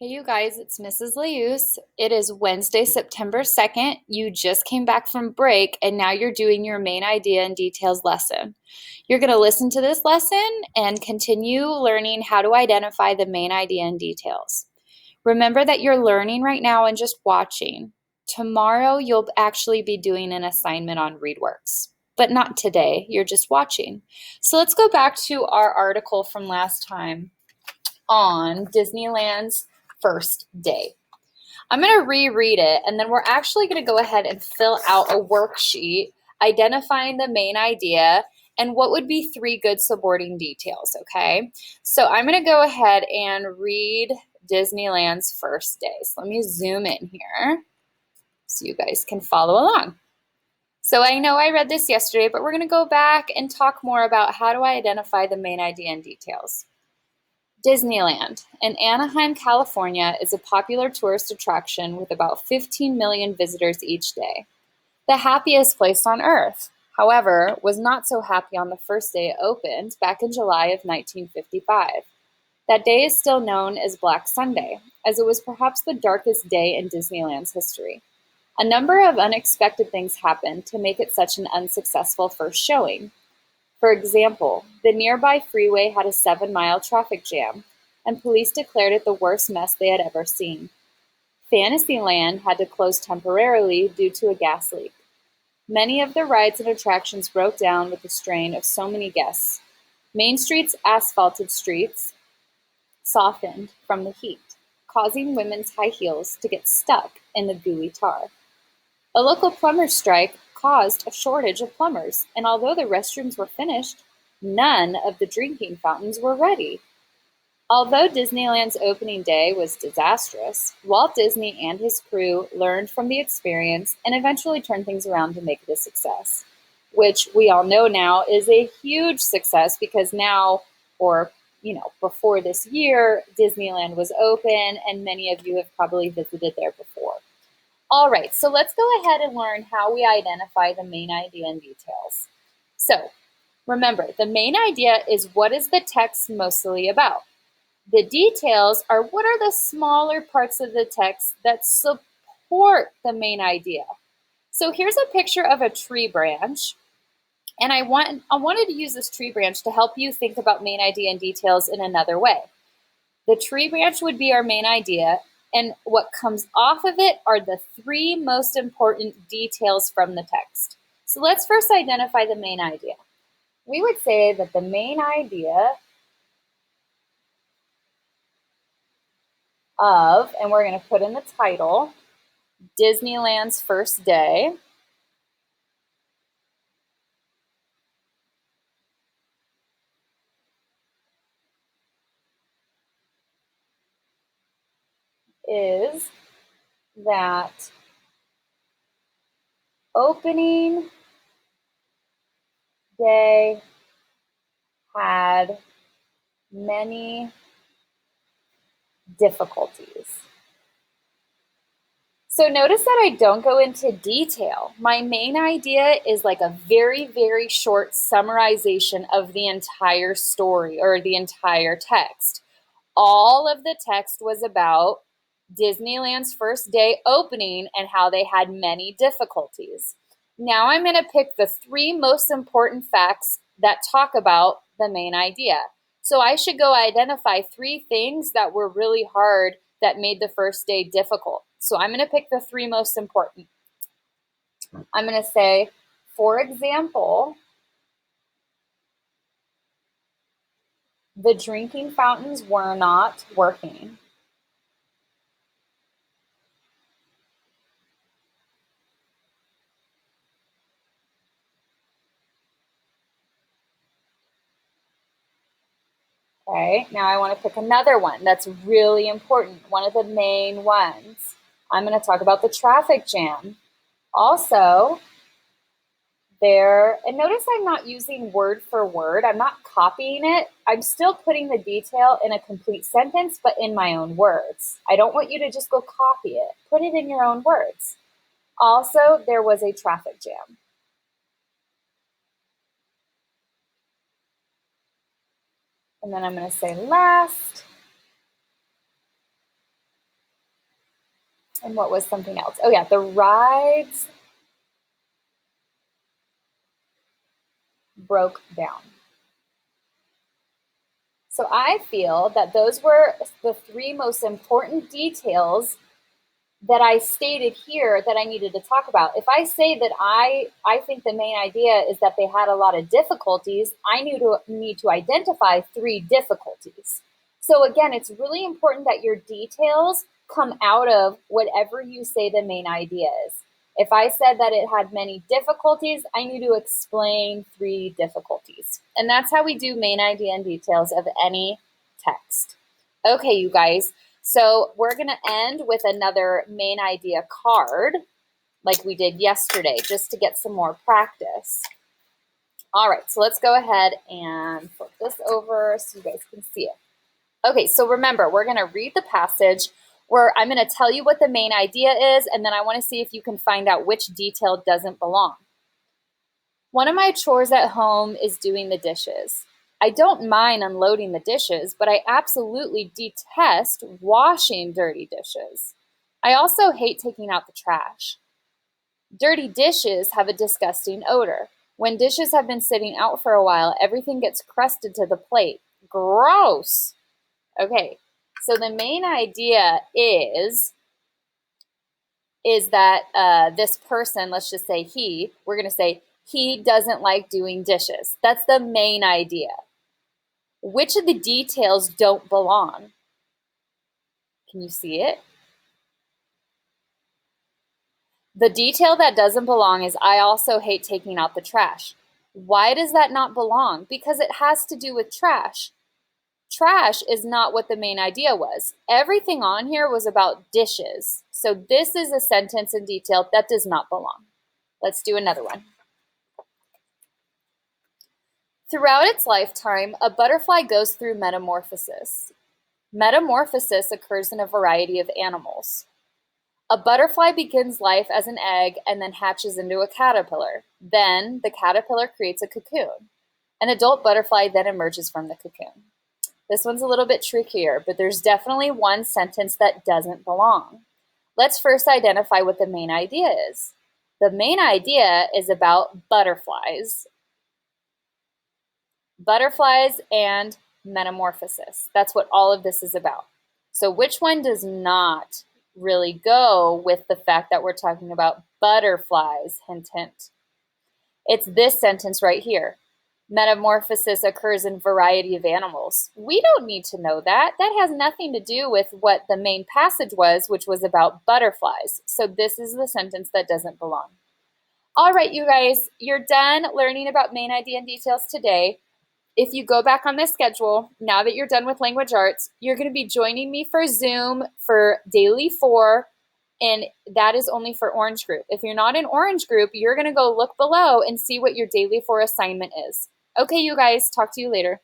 Hey, you guys, it's Mrs. Leuse. It is Wednesday, September 2nd. You just came back from break, and now you're doing your main idea and details lesson. You're going to listen to this lesson and continue learning how to identify the main idea and details. Remember that you're learning right now and just watching. Tomorrow, you'll actually be doing an assignment on ReadWorks, but not today. You're just watching. So let's go back to our article from last time on Disneyland's first day. I'm going to reread it, and then we're actually going to go ahead and fill out a worksheet identifying the main idea and what would be three good supporting details, okay? So I'm going to go ahead and read Disneyland's first day. So let me zoom in here so you guys can follow along. So I know I read this yesterday, but we're going to go back and talk more about how do I identify the main idea and details. Disneyland in Anaheim, California is a popular tourist attraction with about 15 million visitors each day. The happiest place on earth, however, was not so happy on the first day it opened back in July of 1955. That day is still known as Black Sunday, as it was perhaps the darkest day in Disneyland's history. A number of unexpected things happened to make it such an unsuccessful first showing. For example, the nearby freeway had a 7-mile traffic jam, and police declared it the worst mess they had ever seen. Fantasyland had to close temporarily due to a gas leak. Many of the rides and attractions broke down with the strain of so many guests. Main Street's asphalted streets softened from the heat, causing women's high heels to get stuck in the gooey tar. A local plumber's strike caused a shortage of plumbers, and although the restrooms were finished, none of the drinking fountains were ready. Although Disneyland's opening day was disastrous, Walt Disney and his crew learned from the experience and eventually turned things around to make it a success, which we all know now is a huge success because now, or before this year, Disneyland was open and many of you have probably visited there before. All right, so let's go ahead and learn how we identify the main idea and details. So remember, the main idea is what is the text mostly about. The details are what are the smaller parts of the text that support the main idea. So here's a picture of a tree branch, and I wanted to use this tree branch to help you think about main idea and details in another way. The tree branch would be our main idea, and what comes off of it are the three most important details from the text. So let's first identify the main idea. We would say that the main idea of, and we're going to put in the title, Disneyland's first day, is that opening day had many difficulties. So notice that I don't go into detail. My main idea is like a very, very short summarization of the entire story or the entire text. All of the text was about Disneyland's first day opening and how they had many difficulties. Now I'm going to pick the three most important facts that talk about the main idea. So I should go identify three things that were really hard that made the first day difficult. So I'm going to pick the three most important. I'm going to say, for example, the drinking fountains were not working. Okay, now I want to pick another one that's really important, one of the main ones. I'm going to talk about the traffic jam. Also, and notice I'm not using word for word. I'm not copying it. I'm still putting the detail in a complete sentence, but in my own words. I don't want you to just go copy it. Put it in your own words. Also, there was a traffic jam. And then I'm going to say last, And what was something else? Oh yeah, the rides broke down. So I feel that those were the three most important details that I stated here that I needed to talk about. If I say that I think the main idea is that they had a lot of difficulties, I need to identify three difficulties. So again, it's really important that your details come out of whatever you say the main idea is. If I said that it had many difficulties, I need to explain three difficulties. And that's how we do main idea and details of any text. Okay, you guys. So we're going to end with another main idea card like we did yesterday, just to get some more practice. All right, so let's go ahead and flip this over so you guys can see it. Okay, so remember, we're going to read the passage where I'm going to tell you what the main idea is, and then I want to see if you can find out which detail doesn't belong. One of my chores at home is doing the dishes. I don't mind unloading the dishes, but I absolutely detest washing dirty dishes. I also hate taking out the trash. Dirty dishes have a disgusting odor. When dishes have been sitting out for a while, everything gets crusted to the plate. Gross! Okay, so the main idea is that this person, let's just say we're going to say he doesn't like doing dishes. That's the main idea. Which of the details don't belong? Can you see it? The detail that doesn't belong is I also hate taking out the trash. Why does that not belong? Because it has to do with trash. Trash is not what the main idea was. Everything on here was about dishes. So this is a sentence in detail that does not belong. Let's do another one. Throughout its lifetime, a butterfly goes through metamorphosis. Metamorphosis occurs in a variety of animals. A butterfly begins life as an egg and then hatches into a caterpillar. Then the caterpillar creates a cocoon. An adult butterfly then emerges from the cocoon. This one's a little bit trickier, but there's definitely one sentence that doesn't belong. Let's first identify what the main idea is. The main idea is about butterflies. Butterflies and metamorphosis. That's what all of this is about. So which one does not really go with the fact that we're talking about butterflies? Hint, hint. It's this sentence right here. Metamorphosis occurs in a variety of animals. We don't need to know that. That has nothing to do with what the main passage was, which was about butterflies. So this is the sentence that doesn't belong. All right, you guys, you're done learning about main idea and details today. If you go back on this schedule, now that you're done with language arts, you're going to be joining me for Zoom for daily 4, and that is only for Orange Group. If you're not in Orange Group, you're going to go look below and see what your daily 4 assignment is. Okay, you guys, talk to you later.